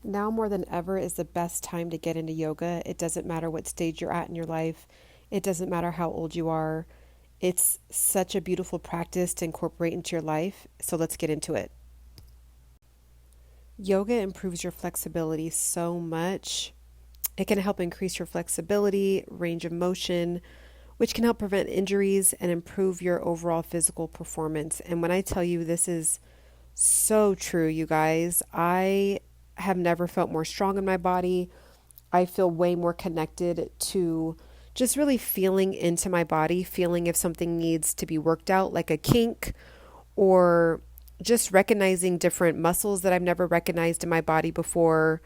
Now more than ever is the best time to get into yoga. It doesn't matter what stage you're at in your life. It doesn't matter how old you are. It's such a beautiful practice to incorporate into your life. So let's get into it. Yoga improves your flexibility so much. It can help increase your flexibility, range of motion, which can help prevent injuries and improve your overall physical performance. And when I tell you this is so true, you guys, I have never felt more strong in my body. I feel way more connected to just really feeling into my body, feeling if something needs to be worked out, like a kink, or just recognizing different muscles that I've never recognized in my body before,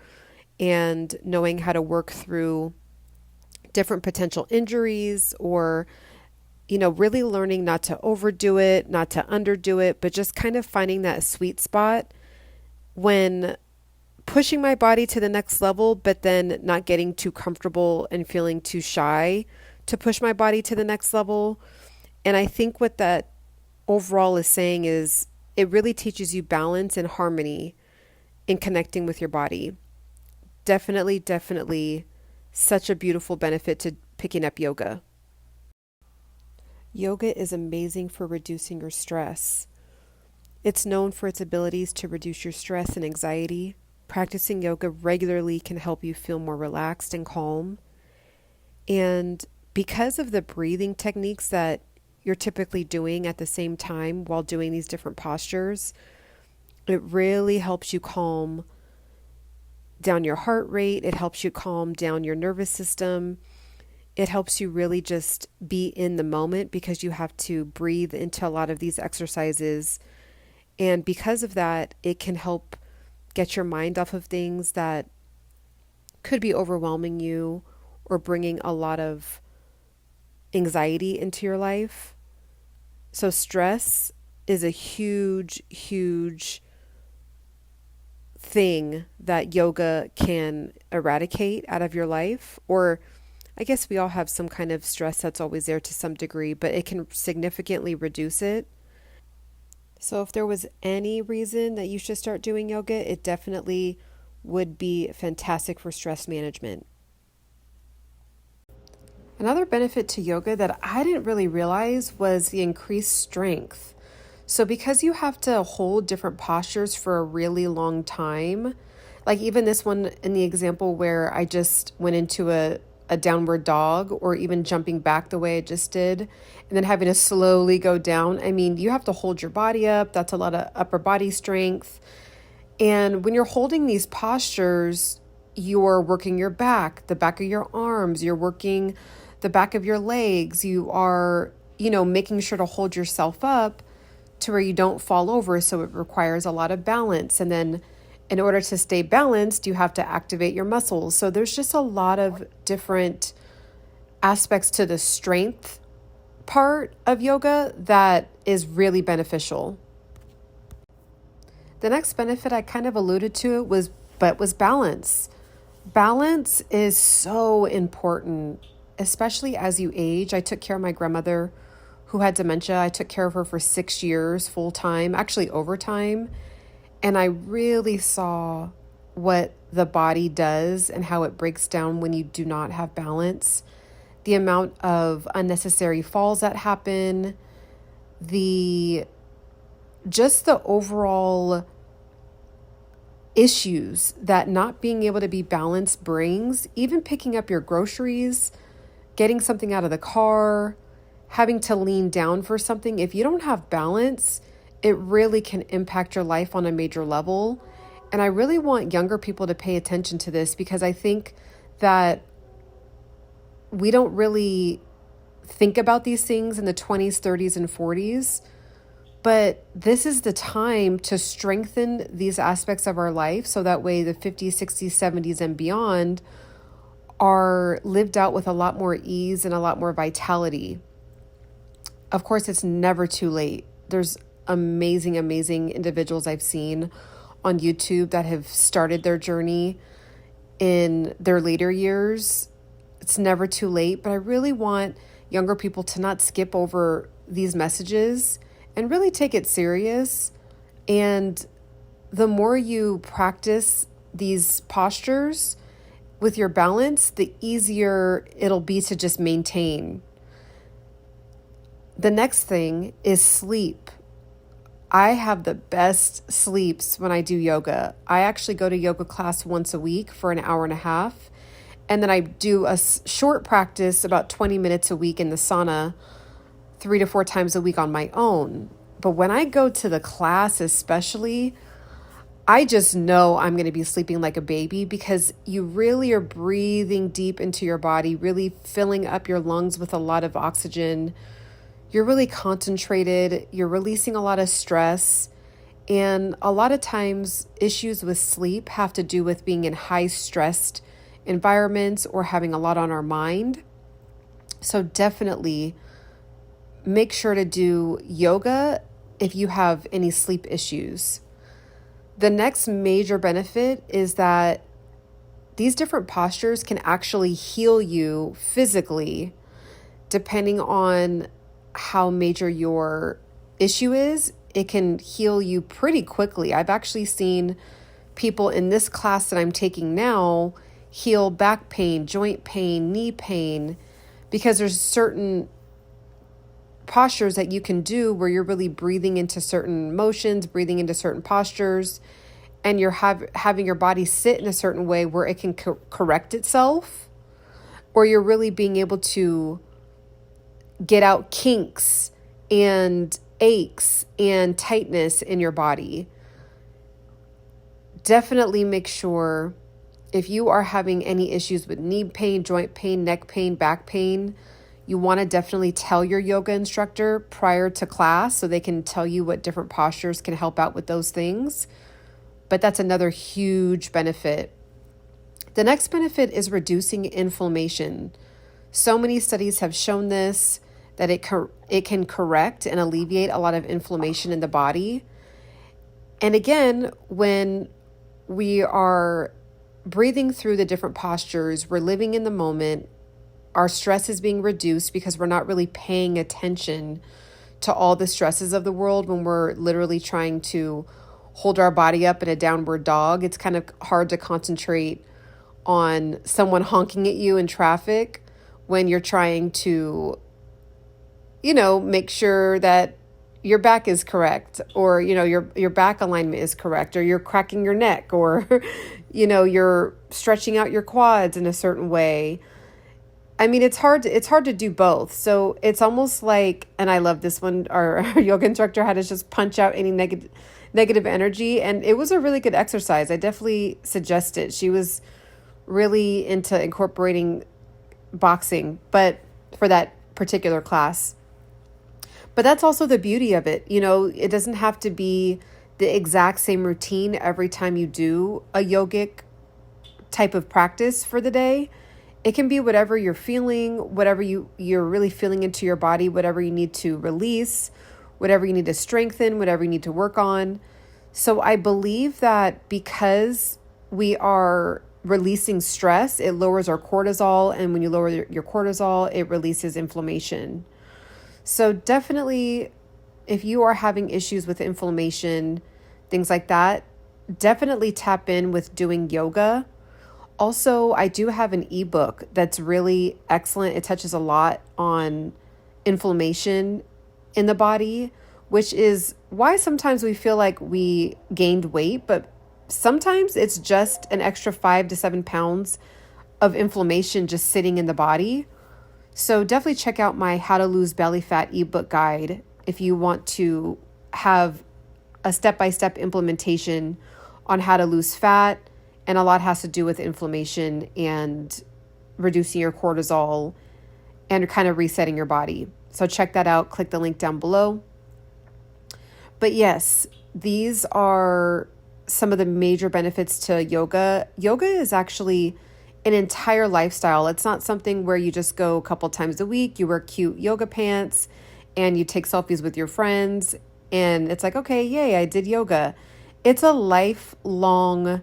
and knowing how to work through different potential injuries, or really learning not to overdo it, not to underdo it, but just kind of finding that sweet spot when pushing my body to the next level, but then not getting too comfortable and feeling too shy to push my body to the next level. And I think what that overall is saying is it really teaches you balance and harmony in connecting with your body. Definitely, definitely such a beautiful benefit to picking up yoga. Yoga is amazing for reducing your stress. It's known for its abilities to reduce your stress and anxiety. Practicing yoga regularly can help you feel more relaxed and calm. And because of the breathing techniques that you're typically doing at the same time while doing these different postures, it really helps you calm down your heart rate. It helps you calm down your nervous system. It helps you really just be in the moment because you have to breathe into a lot of these exercises. And because of that, it can help get your mind off of things that could be overwhelming you or bringing a lot of anxiety into your life. So stress is a huge, huge thing that yoga can eradicate out of your life. Or I guess we all have some kind of stress that's always there to some degree, but it can significantly reduce it. So if there was any reason that you should start doing yoga, it definitely would be fantastic for stress management. Another benefit to yoga that I didn't really realize was the increased strength. So because you have to hold different postures for a really long time, like even this one in the example where I just went into a downward dog, or even jumping back the way I just did, and then having to slowly go down. I mean, you have to hold your body up. That's a lot of upper body strength. And when you're holding these postures, you're working your back, the back of your arms, you're working the back of your legs. You are, making sure to hold yourself up to where you don't fall over. So it requires a lot of balance. And then in order to stay balanced, you have to activate your muscles. So there's just a lot of different aspects to the strength part of yoga that is really beneficial. The next benefit I kind of alluded to was balance. Balance is so important, especially as you age. I took care of my grandmother who had dementia. I took care of her for 6 years full time, actually overtime. And I really saw what the body does and how it breaks down when you do not have balance. The amount of unnecessary falls that happen, the overall issues that not being able to be balanced brings, even picking up your groceries, getting something out of the car, having to lean down for something. If you don't have balance, it really can impact your life on a major level. And I really want younger people to pay attention to this, because I think that we don't really think about these things in the 20s, 30s, and 40s. But this is the time to strengthen these aspects of our life so that way the 50s, 60s, 70s, and beyond are lived out with a lot more ease and a lot more vitality. Of course, it's never too late. There's amazing, amazing individuals I've seen on YouTube that have started their journey in their later years. It's never too late, but I really want younger people to not skip over these messages and really take it serious. And the more you practice these postures with your balance, the easier it'll be to just maintain. The next thing is sleep. I have the best sleeps when I do yoga. I actually go to yoga class once a week for an hour and a half. And then I do a short practice, about 20 minutes a week in the sauna, 3 to 4 times a week on my own. But when I go to the class especially, I just know I'm going to be sleeping like a baby because you really are breathing deep into your body, really filling up your lungs with a lot of oxygen. You're really concentrated. You're releasing a lot of stress. And a lot of times issues with sleep have to do with being in high stressed environments or having a lot on our mind. So definitely make sure to do yoga if you have any sleep issues. The next major benefit is that these different postures can actually heal you physically, depending on how major your issue is. It can heal you pretty quickly. I've actually seen people in this class that I'm taking now heal back pain, joint pain, knee pain, because there's certain postures that you can do where you're really breathing into certain motions, breathing into certain postures, and you're having your body sit in a certain way where it can correct itself, or you're really being able to get out kinks and aches and tightness in your body. Definitely make sure if you are having any issues with knee pain, joint pain, neck pain, back pain, you want to definitely tell your yoga instructor prior to class so they can tell you what different postures can help out with those things. But that's another huge benefit. The next benefit is reducing inflammation. So many studies have shown this, that it can correct and alleviate a lot of inflammation in the body. And again, when we are breathing through the different postures, we're living in the moment, our stress is being reduced because we're not really paying attention to all the stresses of the world when we're literally trying to hold our body up in a downward dog. It's kind of hard to concentrate on someone honking at you in traffic when you're trying to, make sure that your back is correct, or, your back alignment is correct, or you're cracking your neck, or, you're stretching out your quads in a certain way. I mean, it's hard to do both. So it's almost like, and I love this one, our yoga instructor had us just punch out any negative energy. And it was a really good exercise. I definitely suggest it. She was really into incorporating boxing, but for that particular class. But that's also the beauty of it. It doesn't have to be the exact same routine every time you do a yogic type of practice for the day. It can be whatever you're feeling, whatever you're really feeling into your body, whatever you need to release, whatever you need to strengthen, whatever you need to work on. So I believe that because we are releasing stress, it lowers our cortisol. And when you lower your cortisol, it releases inflammation. So definitely, if you are having issues with inflammation, things like that, definitely tap in with doing yoga. Also, I do have an ebook that's really excellent. It touches a lot on inflammation in the body, which is why sometimes we feel like we gained weight, but sometimes it's just an extra 5 to 7 pounds of inflammation just sitting in the body. So definitely check out my How to Lose Belly Fat ebook guide if you want to have a step-by-step implementation on how to lose fat. And a lot has to do with inflammation and reducing your cortisol and kind of resetting your body. So check that out. Click the link down below. But yes, these are some of the major benefits to yoga. Yoga is actually an entire lifestyle. It's not something where you just go a couple times a week, you wear cute yoga pants, and you take selfies with your friends. And it's like, okay, yay, I did yoga. It's a lifelong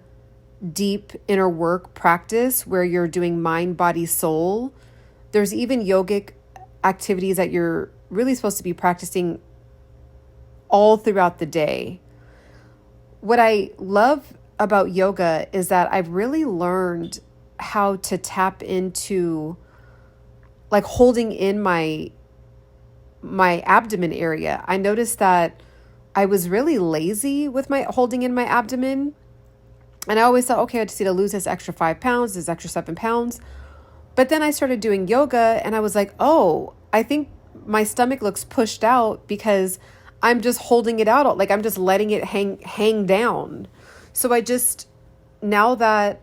deep inner work practice where you're doing mind, body, soul. There's even yogic activities that you're really supposed to be practicing all throughout the day. What I love about yoga is that I've really learned how to tap into like holding in my abdomen area. I noticed that I was really lazy with my holding in my abdomen. And I always thought, okay, I just need to lose this extra 5 pounds, this extra 7 pounds. But then I started doing yoga and I was like, oh, I think my stomach looks pushed out because I'm just holding it out. Like I'm just letting it hang down. So now that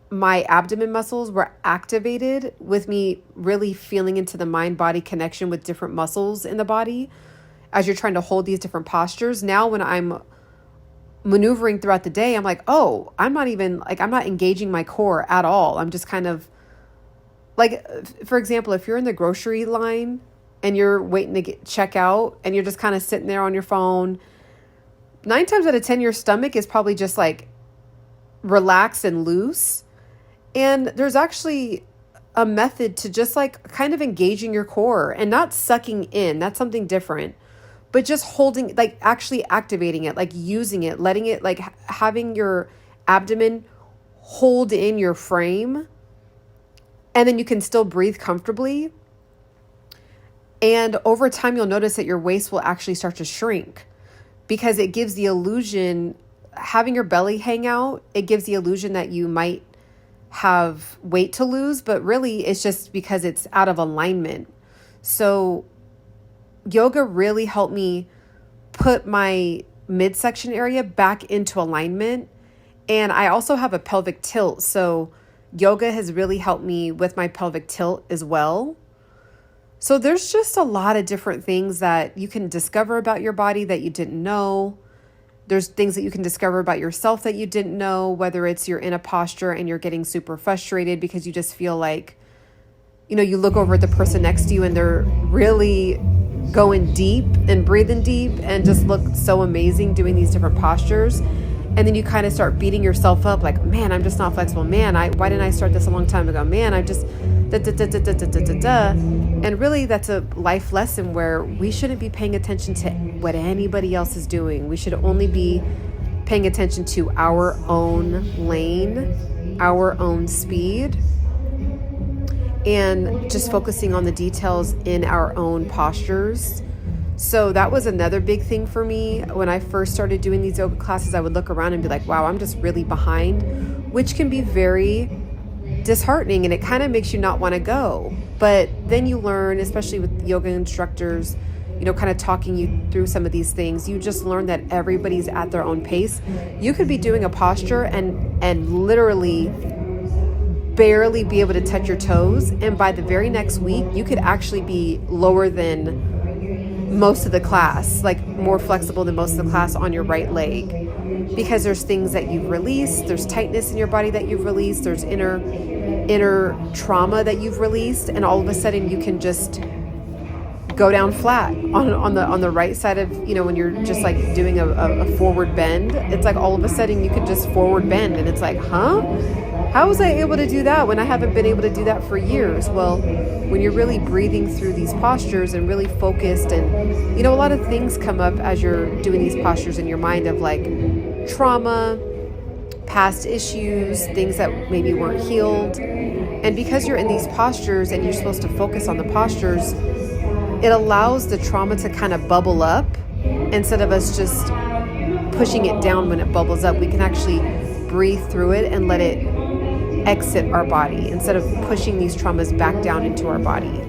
my abdomen muscles were activated with me really feeling into the mind-body connection with different muscles in the body as you're trying to hold these different postures. Now when I'm maneuvering throughout the day, I'm like, oh, I'm not engaging my core at all. I'm just kind of like, for example, if you're in the grocery line and you're waiting to check out and you're just kind of sitting there on your phone, 9 times out of 10, your stomach is probably just like relaxed and loose. And there's actually a method to just like kind of engaging your core and not sucking in. That's something different. But just holding, like actually activating it, like using it, letting it, like having your abdomen hold in your frame. And then you can still breathe comfortably. And over time, you'll notice that your waist will actually start to shrink because it gives the illusion, having your belly hang out, it gives the illusion that you might have weight to lose, but really it's just because it's out of alignment. So yoga really helped me put my midsection area back into alignment. And I also have a pelvic tilt. So yoga has really helped me with my pelvic tilt as well. So there's just a lot of different things that you can discover about your body that you didn't know. There's things that you can discover about yourself that you didn't know, whether it's you're in a posture and you're getting super frustrated because you just feel like, you look over at the person next to you and they're really going deep and breathing deep and just look so amazing doing these different postures. And then you kind of start beating yourself up like, man, I'm just not flexible. Man, why didn't I start this a long time ago? Man, I'm just And really that's a life lesson where we shouldn't be paying attention to what anybody else is doing. We should only be paying attention to our own lane, our own speed, and just focusing on the details in our own postures. So that was another big thing for me. When I first started doing these yoga classes, I would look around and be like, wow, I'm just really behind, which can be very disheartening and it kind of makes you not want to go. But then you learn, especially with yoga instructors, kind of talking you through some of these things, you just learn that everybody's at their own pace. You could be doing a posture and literally barely be able to touch your toes. And by the very next week, you could actually be lower than most of the class, like more flexible than most of the class on your right leg, because there's things that you've released, there's tightness in your body that you've released, there's inner trauma that you've released, and all of a sudden you can just go down flat on the right side of, when you're just like doing a forward bend. It's like all of a sudden you could just forward bend and it's like, how was I able to do that when I haven't been able to do that for years? Well, when you're really breathing through these postures and really focused, and a lot of things come up as you're doing these postures in your mind of like trauma, past issues, things that maybe weren't healed. And because you're in these postures and you're supposed to focus on the postures, it allows the trauma to kind of bubble up instead of us just pushing it down when it bubbles up. We can actually breathe through it and let it exit our body instead of pushing these traumas back down into our body.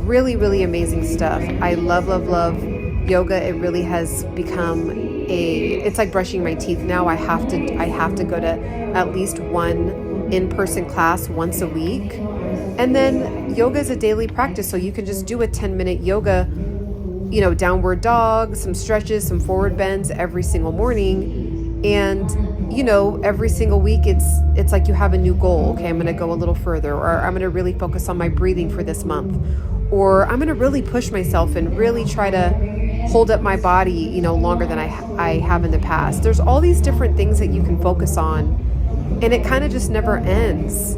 Really, really amazing stuff. I love, love, love yoga. It really has become it's like brushing my teeth now. I have to go to at least one in-person class once a week. And then yoga is a daily practice. So you can just do a 10-minute yoga, downward dog, some stretches, some forward bends every single morning. And every single week it's like you have a new goal. Okay, I'm going to go a little further, or I'm going to really focus on my breathing for this month, or I'm going to really push myself and really try to hold up my body, longer than I have in the past. There's all these different things that you can focus on, and it kind of just never ends,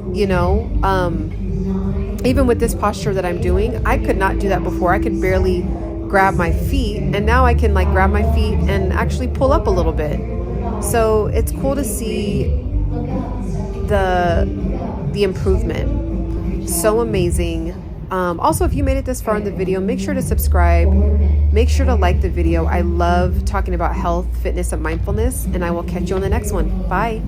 even with this posture that I'm doing. I could not do that before. I could barely grab my feet, and now I can like grab my feet and actually pull up a little bit. So it's cool to see the improvement. So amazing. Also, if you made it this far in the video, make sure to subscribe. Make sure to like the video. I love talking about health, fitness, and mindfulness, and I will catch you on the next one. Bye.